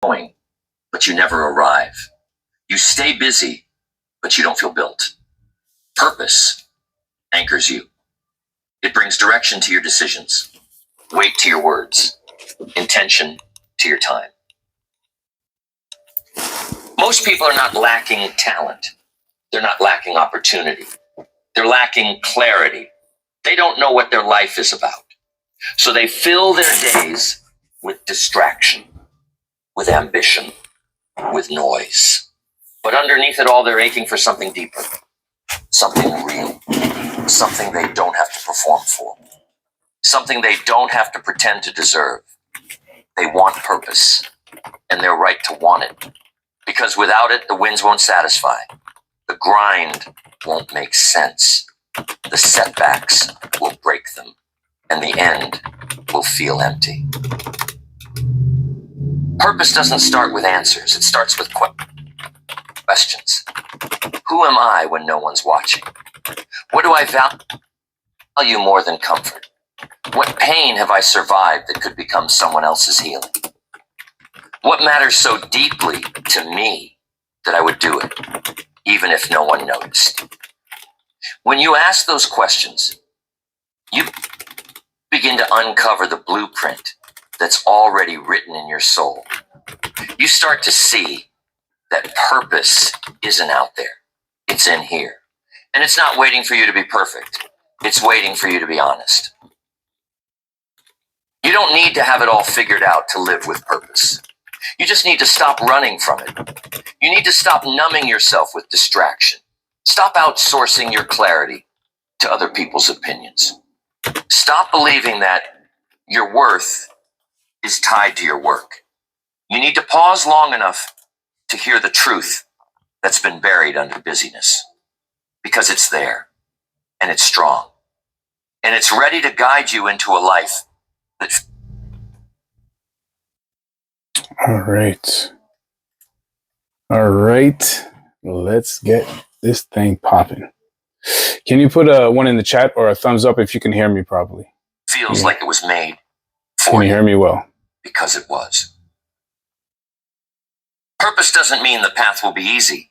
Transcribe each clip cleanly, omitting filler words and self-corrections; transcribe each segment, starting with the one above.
going, but you never arrive. You stay busy, but you don't feel built. Purpose anchors you. It brings direction to your decisions, weight to your words, intention to your time. Most people are not lacking talent. They're not lacking opportunity. They're lacking clarity. They don't know what their life is about. So they fill their days with distraction, with ambition, with noise. But underneath it all, they're aching for something deeper, something real, something they don't have to perform for, something they don't have to pretend to deserve. They want purpose, and they're right to want it. Because without it, the wins won't satisfy. The grind won't make sense. The setbacks will break them, and the end will feel empty. Purpose doesn't start with answers. It starts with questions. Who am I when no one's watching? What do I value more than comfort? What pain have I survived that could become someone else's healing? What matters so deeply to me that I would do it, even if no one noticed? When you ask those questions, you begin to uncover the blueprint that's already written in your soul. You start to see that purpose isn't out there. It's in here. And it's not waiting for you to be perfect. It's waiting for you to be honest. You don't need to have it all figured out to live with purpose. You just need to stop running from it. You need to stop numbing yourself with distraction. Stop outsourcing your clarity to other people's opinions. Stop believing that your worth is tied to your work. You need to pause long enough to hear the truth that's been buried under busyness. Because it's there, and it's strong, and it's ready to guide you into a life that... All right. Let's get this thing popping. Can you put a one in the chat or a thumbs up if you can hear me properly? Feels like it was made for Can you hear me well? Because it was. Purpose doesn't mean the path will be easy,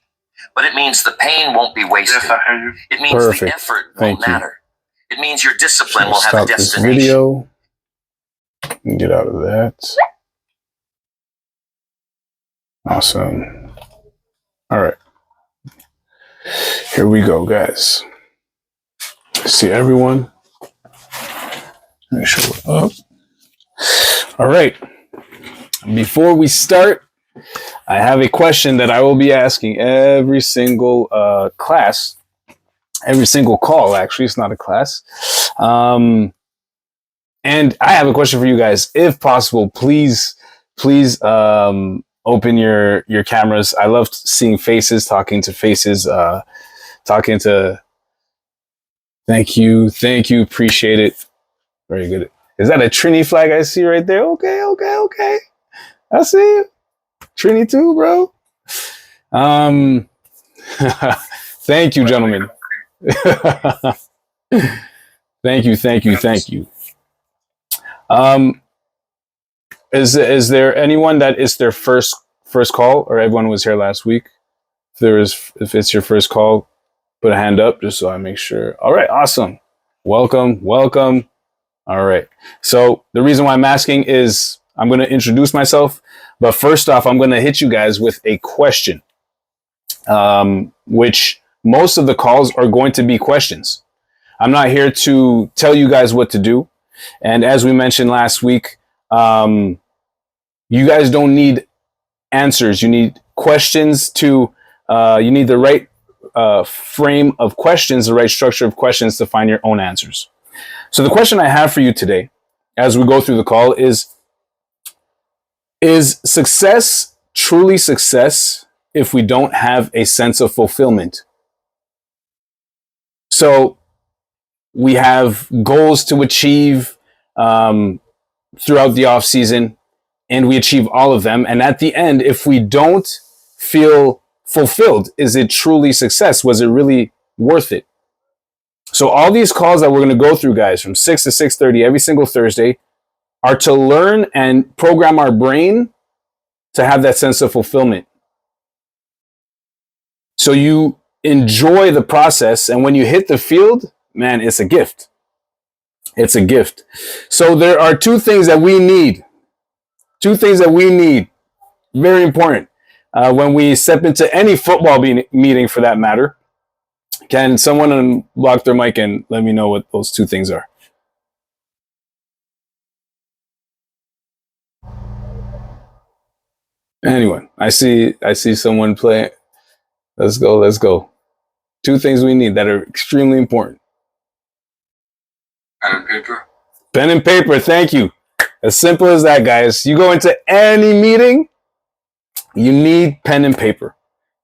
but it means the pain won't be wasted. Yes, I hear you. It means Perfect. the effort Thank will you. matter. It means your discipline So will have a stop this destination. video and get out of that. Awesome. All right. Here we go, guys. See everyone. Make sure we're up. All right. Before we start, I have a question that I will be asking every single class, every single call. Actually, it's not a class. And I have a question for you guys. If possible, please open your cameras. I love seeing faces, talking to faces, talking to. Thank you. Appreciate it. Very good. Is that a Trini flag I see right there? Okay. I see you. Trini too, bro. Thank you, gentlemen. Thank you. Is there anyone that is their first call, or everyone was here last week? If it's your first call, put a hand up just so I make sure. All right, awesome. Welcome. All right. So the reason why I'm asking is I'm going to introduce myself, but first off, I'm going to hit you guys with a question, which most of the calls are going to be questions. I'm not here to tell you guys what to do. And as we mentioned last week, you guys don't need answers. You need questions to, you need the right frame of questions, the right structure of questions to find your own answers. So the question I have for you today, as we go through the call, is success truly success if we don't have a sense of fulfillment? So we have goals to achieve throughout the off season, and we achieve all of them. And at the end, if we don't feel fulfilled, is it truly success? Was it really worth it? So all these calls that we're going to go through, guys, from 6 to 6:30 every single Thursday, are to learn and program our brain to have that sense of fulfillment. So you enjoy the process, and when you hit the field, man, it's a gift. It's a gift. So there are two things that we need. Two things that we need. Very important. When we step into any football meeting for that matter. Can someone unblock their mic and let me know what those two things are? Anyone? I see someone play. Let's go. Two things we need that are extremely important. Pen and paper. Pen and paper, thank you. As simple as that, guys. You go into any meeting, you need pen and paper.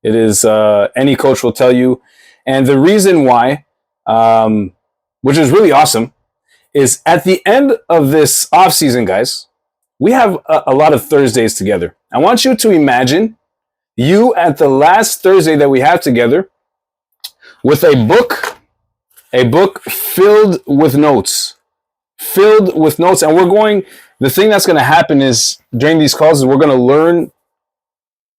It is, any coach will tell you. And the reason why, which is really awesome, is at the end of this off season, guys, we have a lot of Thursdays together. I want you to imagine you at the last Thursday that we have together with a book filled with notes. And the thing that's going to happen is during these calls is we're going to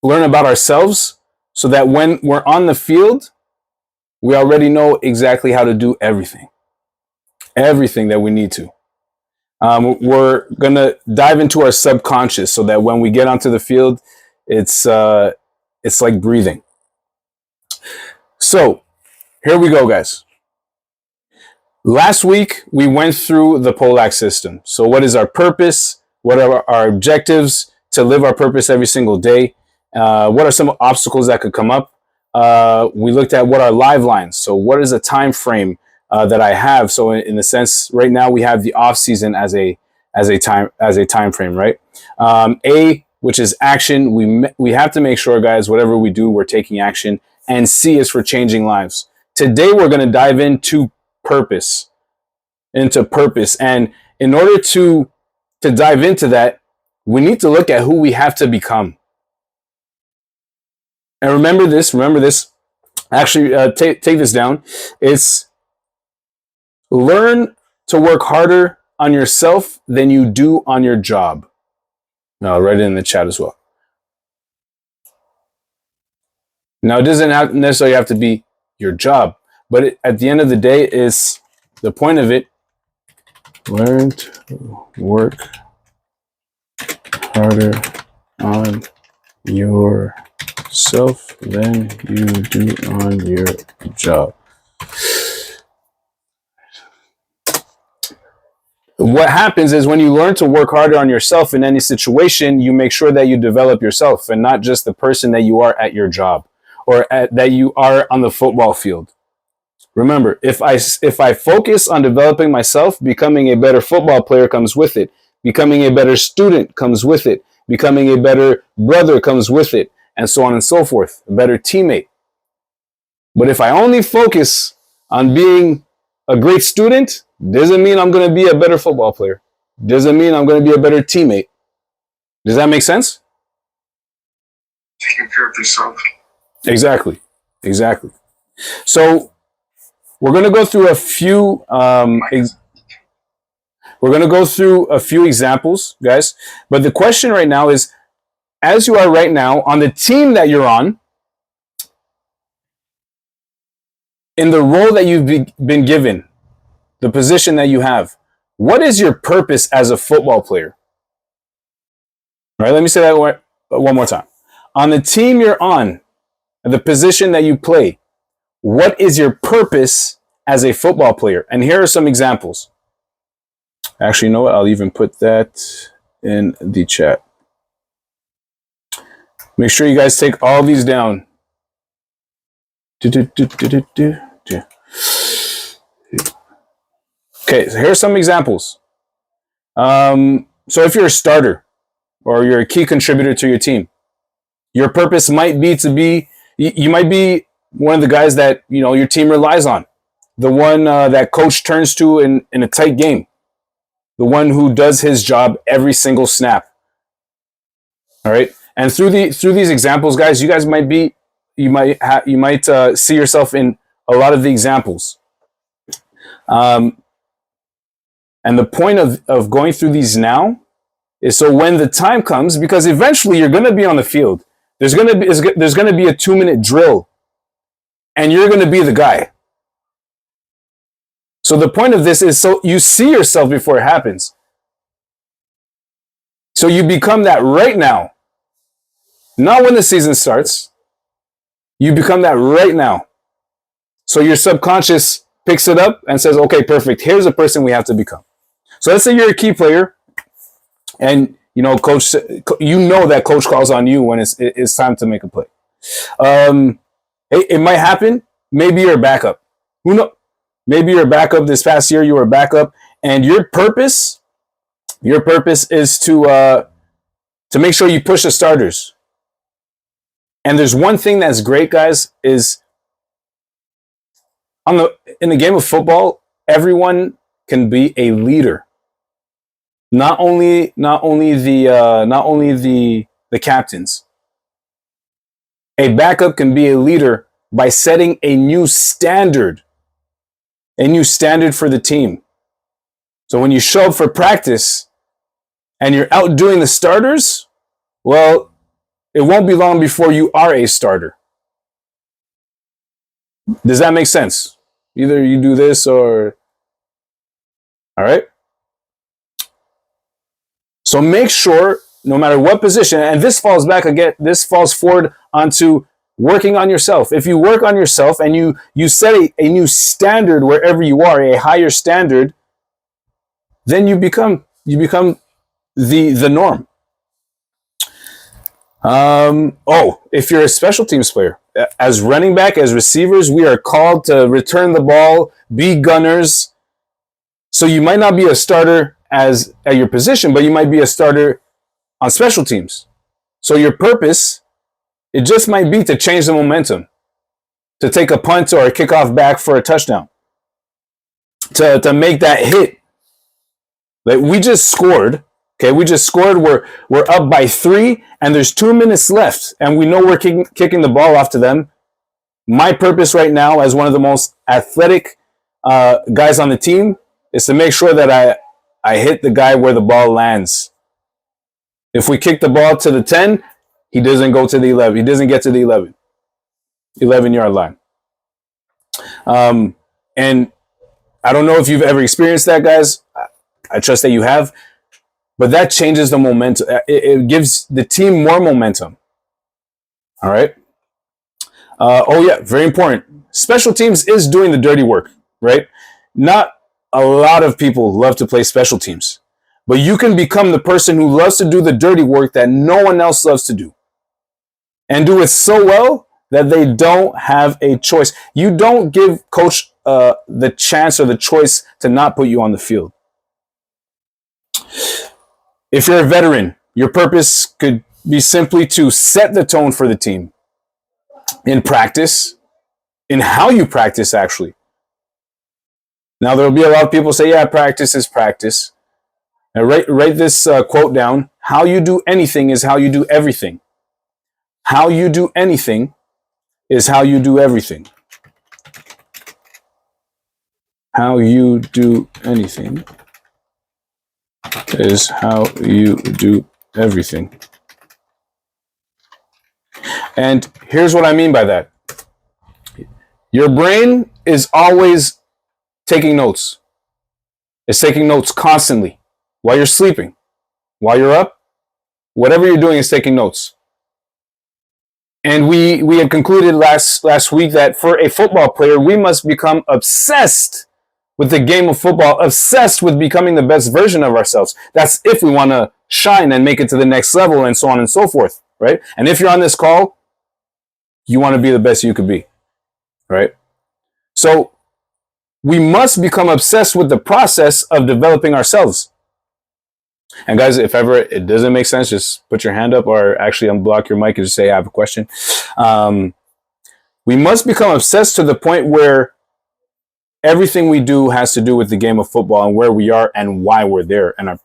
learn about ourselves so that when we're on the field, we already know exactly how to do everything that we need to. We're going to dive into our subconscious so that when we get onto the field, it's like breathing. So here we go, guys. Last week, we went through the POLAC system. So what is our purpose? What are our objectives to live our purpose every single day? What are some obstacles that could come up? We looked at what are live lines. So what is a time frame that I have? So in the sense, right now we have the off season as a time frame, right? A, which is action. We have to make sure, guys, whatever we do, we're taking action. And C is for changing lives. Today we're going to dive into purpose. And in order to dive into that, we need to look at who we have to become. And remember this. Actually, take this down. It's learn to work harder on yourself than you do on your job. I'll write it in the chat as well. Now, it doesn't necessarily have to be your job, but at the end of the day, is the point of it. Learn to work harder on yourself than you do on your job. What happens is when you learn to work harder on yourself in any situation, you make sure that you develop yourself and not just the person that you are at your job or that you are on the football field. Remember, if I focus on developing myself, becoming a better football player comes with it. Becoming a better student comes with it. Becoming a better brother comes with it, and so on and so forth. A better teammate. But if I only focus on being a great student, doesn't mean I'm going to be a better football player. Doesn't mean I'm going to be a better teammate. Does that make sense? Taking care of yourself. Exactly. So we're going to go through a few examples, guys. But the question right now is, as you are right now on the team that you're on, in the role that you've been given, the position that you have, what is your purpose as a football player? All right, let me say that one more time. On the team you're on, the position that you play, what is your purpose as a football player? And here are some examples. Actually, you know what? I'll even put that in the chat. Make sure you guys take all these down. Okay, so here's some examples. So if you're a starter or you're a key contributor to your team, your purpose might be you might be one of the guys that your team relies on, the one that coach turns to in a tight game, the one who does his job every single snap. All right, and through these examples, guys, you guys might see yourself in a lot of the examples. And the point of going through these now is so when the time comes, because eventually you're going to be on the field, there's going to be a 2-minute drill, and you're going to be the guy. So the point of this is so you see yourself before it happens. So you become that right now, not when the season starts. You become that right now. So your subconscious picks it up and says, okay, perfect. Here's the person we have to become. So let's say you're a key player, and coach, that coach calls on you when it's time to make a play. It might happen. Maybe you're a backup. Who knows? Maybe you're a backup. This past year you were a backup, and your purpose is to make sure you push the starters. And there's one thing that's great, guys, is in the game of football, everyone can be a leader. Not only the captains. A backup can be a leader by setting a new standard for the team. So when you show up for practice and you're outdoing the starters, well, it won't be long before you are a starter. Does that make sense? Either you do this or... All right? So make sure, no matter what position, and this falls forward onto working on yourself. If you work on yourself and you set a new standard wherever you are, a higher standard, then you become the norm. If you're a special teams player, as running back, as receivers, we are called to return the ball, be gunners. So you might not be a starter at your position, but you might be a starter on special teams. So your purpose, it just might be to change the momentum, to take a punt or a kickoff back for a touchdown, to make that hit. Like we just scored. Okay, we just scored. We're up by 3, and there's 2 minutes left, and we know we're kicking the ball off to them. My purpose right now, as one of the most athletic guys on the team, is to make sure that I hit the guy where the ball lands. If we kick the ball to the 10, he doesn't go to the 11. He doesn't get to the 11-yard line. And I don't know if you've ever experienced that, guys. I trust that you have. But that changes the momentum. It gives the team more momentum. All right? Very important. Special teams is doing the dirty work, right? Not a lot of people love to play special teams. But you can become the person who loves to do the dirty work that no one else loves to do. And do it so well that they don't have a choice. You don't give coach the chance or the choice to not put you on the field. If you're a veteran, your purpose could be simply to set the tone for the team in practice, in how you practice, actually. Now, there will be a lot of people say, yeah, practice is practice. Now, write this quote down. How you do anything is how you do everything. How you do anything is how you do everything. How you do anything is how you do everything. And here's what I mean by that. Your brain is always taking notes. It's taking notes constantly while you're sleeping, while you're up, whatever you're doing is taking notes. And we had concluded last week that for a football player, we must become obsessed with the game of football, obsessed with becoming the best version of ourselves. That's if we want to shine and make it to the next level and so on and so forth, right? And if you're on this call, you want to be the best you could be, right? So we must become obsessed with the process of developing ourselves. And guys, if ever it doesn't make sense, just put your hand up or actually unblock your mic and just say, I have a question. We must become obsessed to the point where everything we do has to do with the game of football and where we are and why we're there. And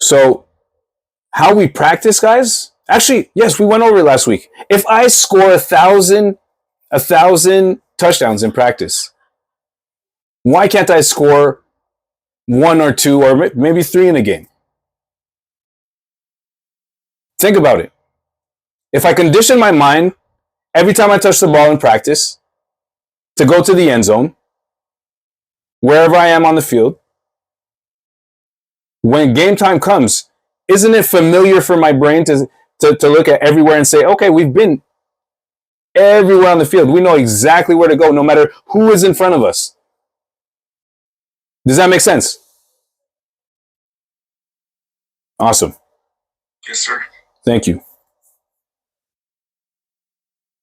so how we practice, guys, actually, yes, we went over it last week. If I score 1,000 touchdowns in practice, why can't I score 1 or 2 or maybe 3 in a game. Think about it. If I condition my mind every time I touch the ball in practice to go to the end zone, wherever I am on the field, when game time comes, isn't it familiar for my brain to look at everywhere and say, okay, we've been everywhere on the field. We know exactly where to go, no matter who is in front of us. Does that make sense? Awesome. Yes, sir. Thank you.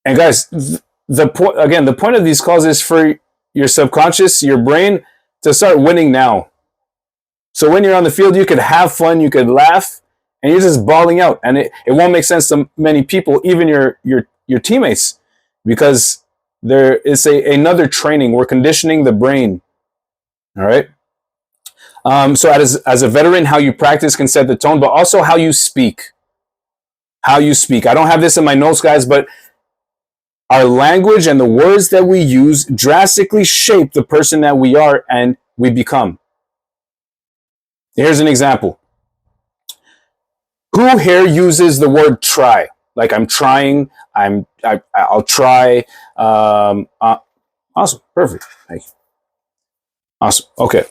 And guys, the point of these calls is for your subconscious, your brain, to start winning now. So when you're on the field, you could have fun, you could laugh, and you're just bawling out. And it won't make sense to many people, even your teammates, because there is another training. We're conditioning the brain. All right. So as a veteran, how you practice can set the tone, but also how you speak. How you speak. I don't have this in my notes, guys, but our language and the words that we use drastically shape the person that we are and we become. Here's an example. Who here uses the word try? Like I'm trying, I'll try. Awesome. Perfect. Thank you. Awesome. Okay.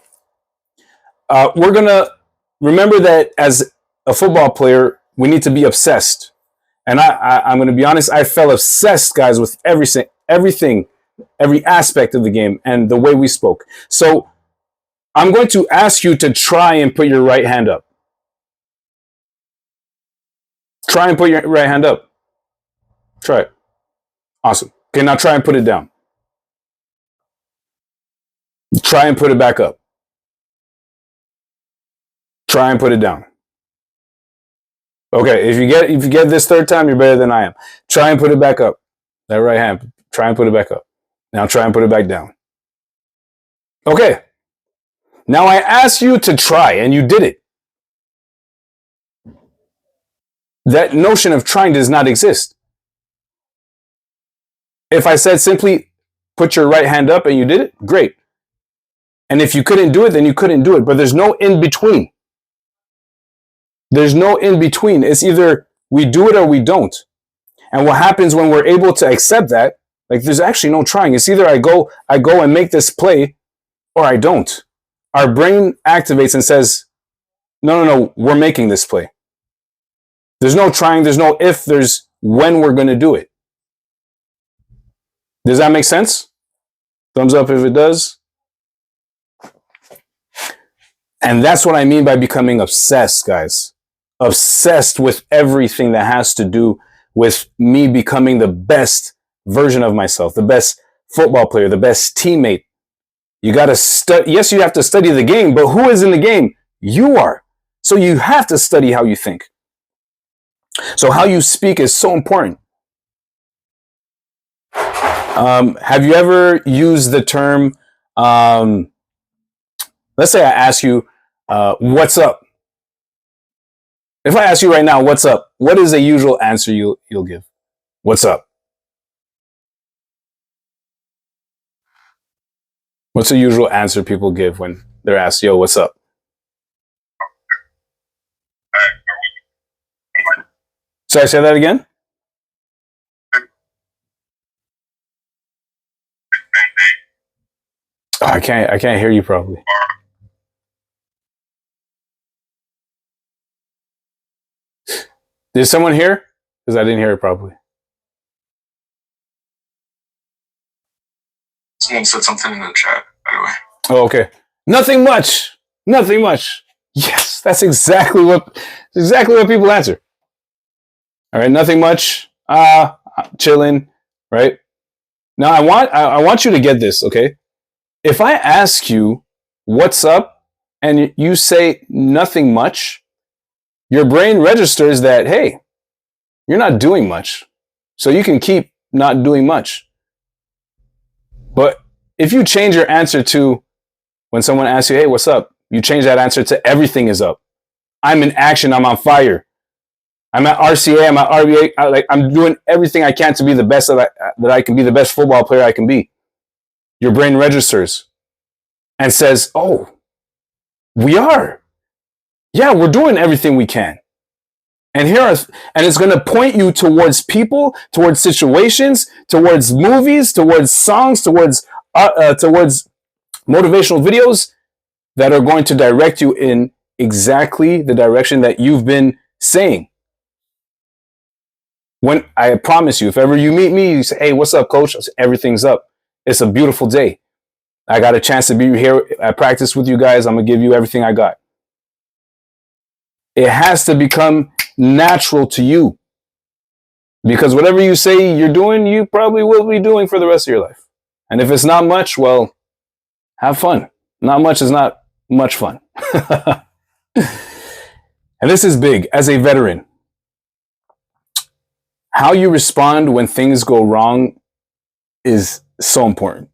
We're going to remember that as a football player, we need to be obsessed. And I'm going to be honest, I felt obsessed, guys, with everything, every aspect of the game and the way we spoke. So I'm going to ask you to try and put your right hand up. Try and put your right hand up. Try it. Awesome. Okay, now try and put it down. Try and put it back up. Try and put it down. Okay, if you get this third time, you're better than I am. Try and put it back up. That right hand. Try and put it back up. Now try and put it back down. Okay. Now I asked you to try, and you did it. That notion of trying does not exist. If I said simply, put your right hand up and you did it, great. And if you couldn't do it, then you couldn't do it. But there's no in between. There's no in between. It's either we do it or we don't. And what happens when we're able to accept that, like there's actually no trying. It's either I go and make this play or I don't. Our brain activates and says, no, we're making this play. There's no trying, there's no if, there's when we're going to do it. Does that make sense? Thumbs up if it does. And that's what I mean by becoming obsessed, guys. Obsessed with everything that has to do with me becoming the best version of myself, the best football player, the best teammate. You got to study. Yes, you have to study the game, but who is in the game? You are. So you have to study how you think. So how you speak is so important. Have you ever used the term, let's say I ask you, what's up? If I ask you right now, what's up? What is a usual answer you'll give? What's up? What's the usual answer people give when they're asked, yo, what's up? Sorry, say that again? Oh, I can't hear you properly. Is someone here? Because I didn't hear it properly. Someone said something in the chat, by the way. Oh, okay. Nothing much. Nothing much. Yes, that's exactly what people answer. All right, nothing much. Chilling, right? Now I want you to get this, okay? If I ask you what's up and you say nothing much, your brain registers that, hey, you're not doing much. So you can keep not doing much. But if you change your answer to when someone asks you, hey, what's up? You change that answer to everything is up. I'm in action. I'm on fire. I'm at RCA. I'm at RBA. I'm doing everything I can to be the best that I can be, the best football player I can be. Your brain registers and says, oh, We are. Yeah, we're doing everything we can. And and it's going to point you towards people, towards situations, towards movies, towards songs, towards motivational videos that are going to direct you in exactly the direction that you've been saying. When I promise you, if ever you meet me, you say, "Hey, what's up, coach?" Say, everything's up. It's a beautiful day. I got a chance to be here at practice with you guys. I'm going to give you everything I got. It has to become natural to you. Because whatever you say you're doing, you probably will be doing for the rest of your life. And if it's not much, well, have fun. Not much is not much fun. And this is big. As a veteran, how you respond when things go wrong is so important.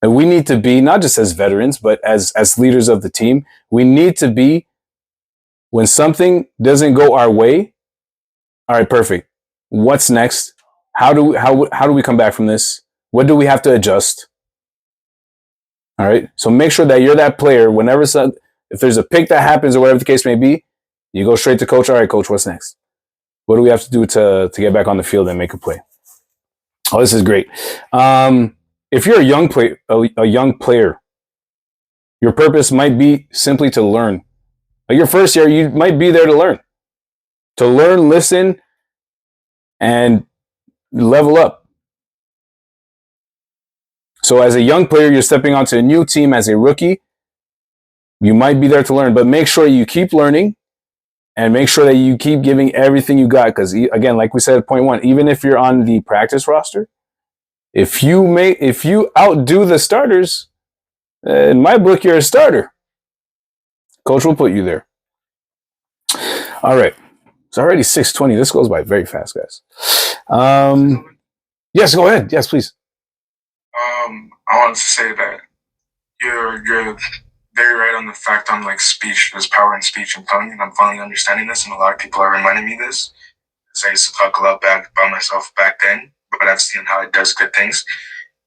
And we need to be, not just as veterans, but as leaders of the team, we need to be, when something doesn't go our way, all right, perfect. What's next? How do we come back from this? What do we have to adjust? All right. So make sure that you're that player. If there's a pick that happens or whatever the case may be, you go straight to coach. All right, coach, what's next? What do we have to do to get back on the field and make a play? Oh, this is great. If you're a young player, your purpose might be simply to learn. Like your first year, you might be there to learn, listen, and level up. So as a young player, you're stepping onto a new team as a rookie. You might be there to learn, but make sure you keep learning and make sure that you keep giving everything you got. Because again, like we said at point one, even if you're on the practice roster, if you outdo the starters, in my book, you're a starter. Coach will put you there. All right. It's already 6:20. This goes by very fast, guys. Yes, go ahead. Yes, please. I wanted to say that you're very right on the fact on like speech. There's power in speech and tongue, and I'm finally understanding this. And a lot of people are reminding me this. Because I used to talk a lot back about myself back then, but I've seen how it does good things.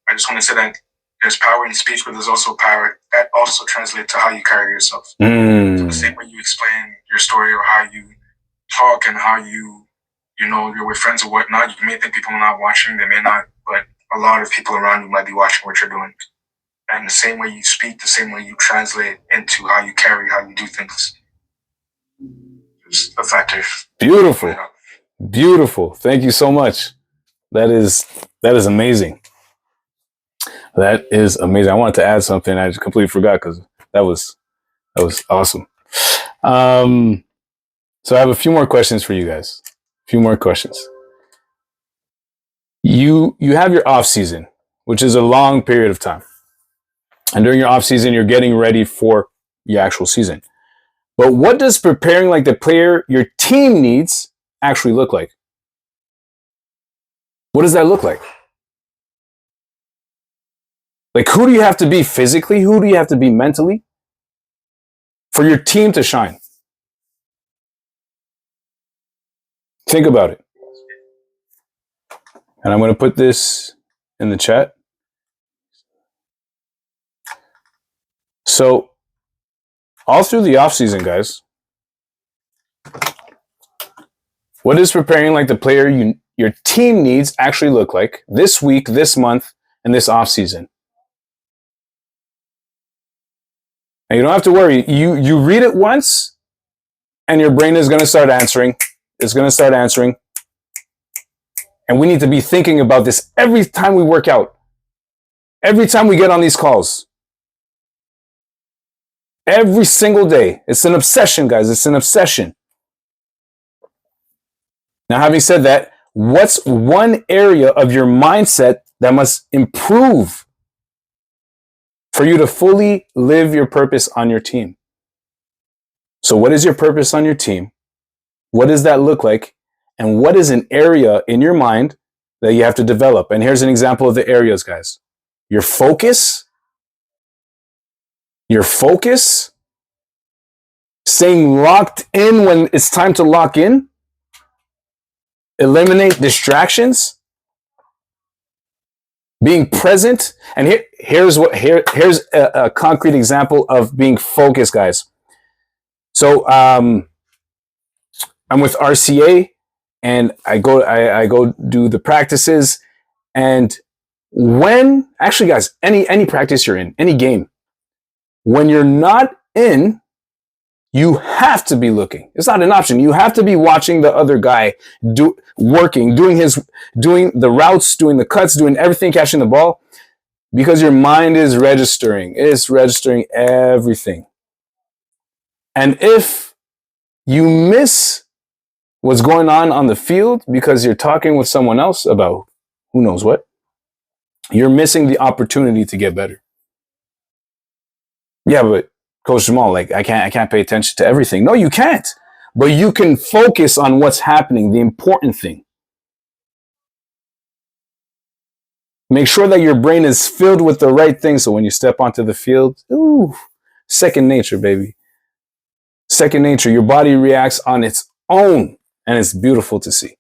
I just want to say that there's power in speech, but there's also power that also translates to how you carry yourself. So the same way you explain your story or how you talk and how you're with friends or whatnot, you may think people are not watching, they may not, but a lot of people around you might be watching what you're doing. And the same way you speak, the same way you translate into how you carry, how you do things. It's a factor. Beautiful. Beautiful. Thank you so much. That is amazing. That is amazing. I wanted to add something. I just completely forgot because that was awesome. So I have a few more questions for you guys. A few more questions. You have your off season, which is a long period of time. And during your off season, you're getting ready for your actual season. But what does preparing like the player your team needs actually look like? What does that look like? Like, who do you have to be physically? Who do you have to be mentally for your team to shine? Think about it. And I'm going to put this in the chat. So, all through the off season, guys, what does preparing like the player your team needs actually look like this week, this month, and this off season? And you don't have to worry. You read it once, and your brain is going to start answering. It's going to start answering. And we need to be thinking about this every time we work out. Every time we get on these calls. Every single day. It's an obsession, guys. It's an obsession. Now, having said that, what's one area of your mindset that must improve for you to fully live your purpose on your team? So what is your purpose on your team? What does that look like? And what is an area in your mind that you have to develop? And here's an example of the areas, guys. Your focus, staying locked in when it's time to lock in, eliminate distractions, Being present, and here's a concrete example of being focused, guys. So I'm with RCA, and I go do the practices, and when actually, guys, any practice you're in, any game, when you're not in, you have to be looking. It's not an option. You have to be watching the other guy doing the routes, doing the cuts, doing everything, catching the ball, because your mind is registering. It's registering everything. And if you miss what's going on the field because you're talking with someone else about who knows what, you're missing the opportunity to get better. Yeah, but Coach Jamal, like I can't pay attention to everything. No, you can't. But you can focus on what's happening, the important thing. Make sure that your brain is filled with the right things, so when you step onto the field, ooh, second nature, baby. Second nature. Your body reacts on its own, and it's beautiful to see.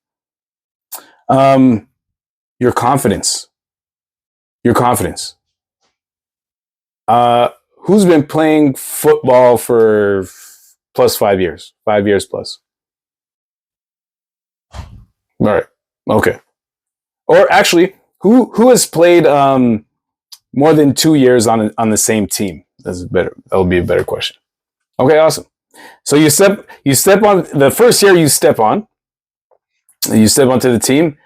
Your confidence. Your confidence. Who's been playing football for plus 5 years? 5 years plus. All right. Okay. Or actually, who has played more than 2 years on the same team? That's better. That'll be a better question. Okay, awesome. So you step on the first year. You step onto the team.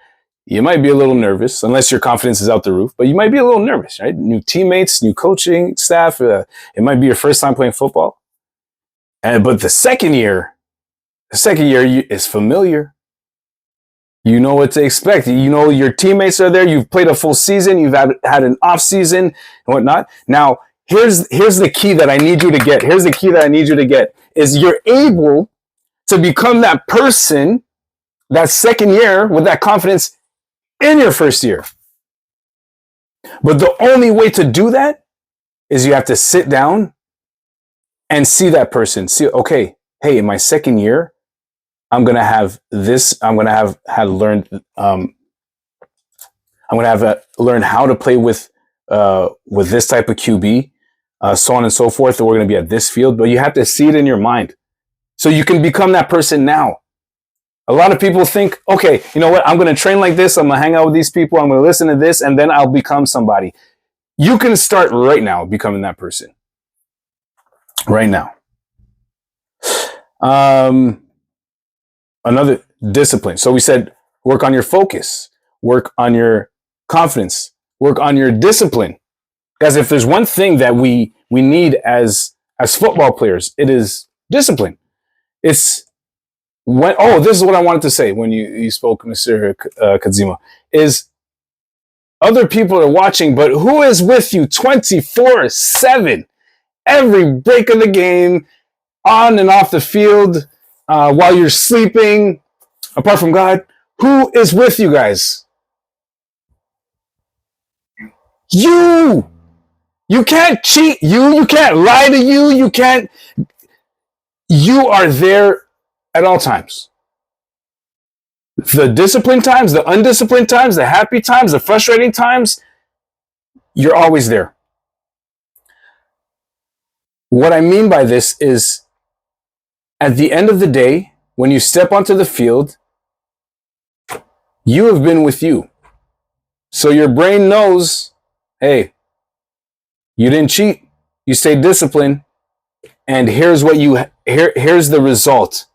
You might be a little nervous, unless your confidence is out the roof, but you might be a little nervous, right? New teammates, new coaching staff. It might be your first time playing football. But the second year is familiar. You know what to expect. You know your teammates are there. You've played a full season. You've had an off season and whatnot. Now, here's the key that I need you to get. Here's the key that I need you to get is you're able to become that person that second year with that confidence in your first year. But the only way to do that is you have to sit down and see that person. See, okay, hey, in my second year, I'm going to have this. I'm going to have had learned. I'm going to have learn how to play with this type of QB, so on and so forth. We're going to be at this field, but you have to see it in your mind so you can become that person now. A lot of people think, okay, you know what? I'm going to train like this. I'm going to hang out with these people. I'm going to listen to this, and then I'll become somebody. You can start right now becoming that person. Right now. Another discipline. So we said work on your focus, work on your confidence, work on your discipline. Guys, if there's one thing that we need as football players, it is discipline. It's this is what I wanted to say when you spoke, Mr. Kadzima, is other people are watching, but who is with you 24/7? Every break of the game, on and off the field, while you're sleeping, apart from God, who is with you guys? You! You can't cheat. You can't lie to you. You are there at all times. The disciplined times, the undisciplined times, the happy times, the frustrating times, you're always there. What I mean by this is, at the end of the day, when you step onto the field, you have been with you. So your brain knows, hey, you didn't cheat. You stayed disciplined. And here's the result.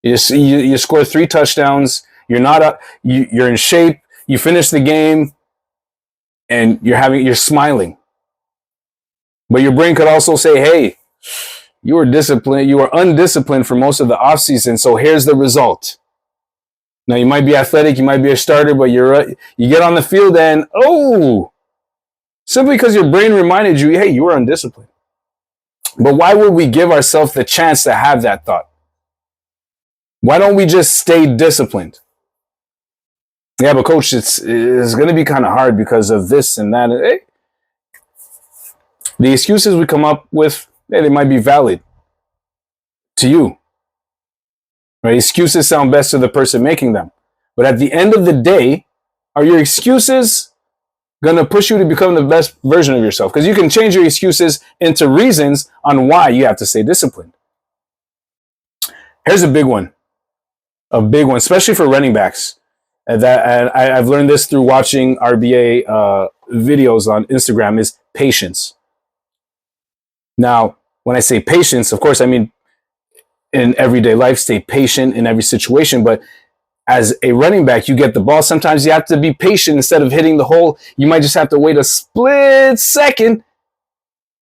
You score 3 touchdowns. You're in shape. You finish the game, and you're smiling. But your brain could also say, "Hey, you were disciplined. You were undisciplined for most of the offseason. So here's the result." Now you might be athletic, you might be a starter, but you get on the field and simply because your brain reminded you, "Hey, you were undisciplined." But why would we give ourselves the chance to have that thought? Why don't we just stay disciplined? Yeah, but coach, it's going to be kind of hard because of this and that. Hey, the excuses we come up with, they might be valid to you. Right? Excuses sound best to the person making them. But at the end of the day, are your excuses going to push you to become the best version of yourself, because you can change your excuses into reasons on why you have to stay disciplined. Here's a big one, especially for running backs. And I've learned this through watching RBA videos on Instagram, is patience. Now, when I say patience, of course, I mean in everyday life, stay patient in every situation. But as a running back, you get the ball. Sometimes you have to be patient. Instead of hitting the hole, you might just have to wait a split second,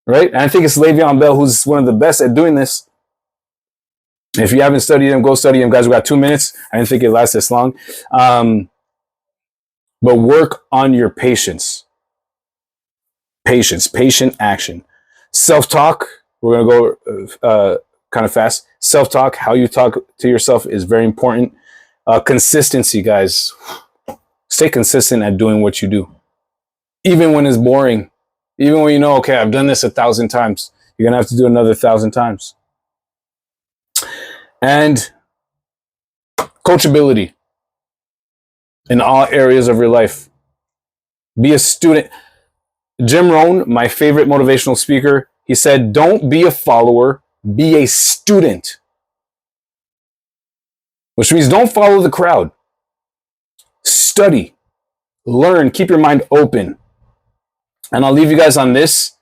right? And I think it's Le'Veon Bell who's one of the best at doing this. If you haven't studied him, go study him. Guys, we got 2 minutes. I didn't think it lasts this long. But work on your patience. Patient action. Self-talk, we're going to go kind of fast. Self-talk, how you talk to yourself is very important. Consistency, guys. Stay consistent at doing what you do. Even when it's boring. Even when you know, okay, I've done this 1,000 times. You're going to have to do another 1,000 times. And coachability in all areas of your life. Be a student. Jim Rohn, my favorite motivational speaker, he said, don't be a follower, be a student. Which means don't follow the crowd. Study, learn, keep your mind open. And I'll leave you guys on this.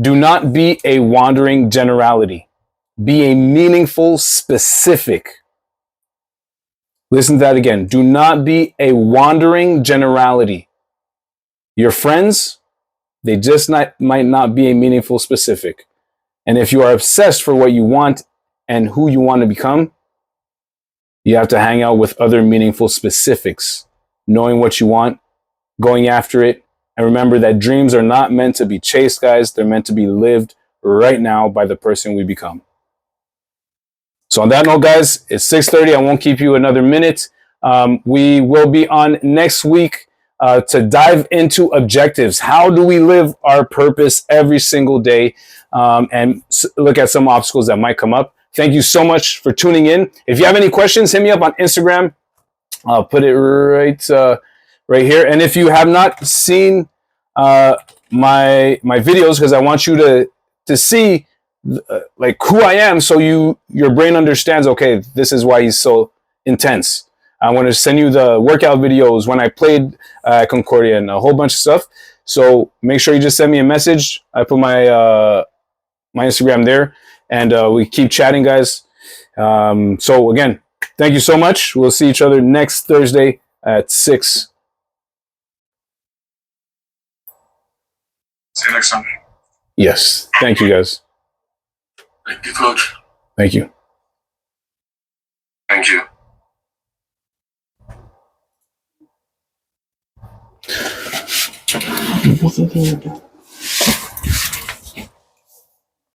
Do not be a wandering generality. Be a meaningful specific. Listen to that again. Do not be a wandering generality. Your friends, they just might not be a meaningful specific. And if you are obsessed for what you want and who you want to become, you have to hang out with other meaningful specifics, knowing what you want, going after it. And remember that dreams are not meant to be chased, guys. They're meant to be lived right now by the person we become. So on that note, guys, it's 6:30. I won't keep you another minute. We will be on next week to dive into objectives. How do we live our purpose every single day, and look at some obstacles that might come up. Thank you so much for tuning in. If you have any questions, hit me up on Instagram. I'll put it right here. And if you have not seen my videos, because I want you to see like who I am, so your brain understands, okay, this is why he's so intense. I want to send you the workout videos when I played Concordia and a whole bunch of stuff. So make sure you just send me a message. I put my my Instagram there, and we keep chatting, guys. So again, thank you so much. We'll see each other next Thursday at 6. See you next time. Yes. Thank you, guys. Thank you, Coach. Thank you. Thank you.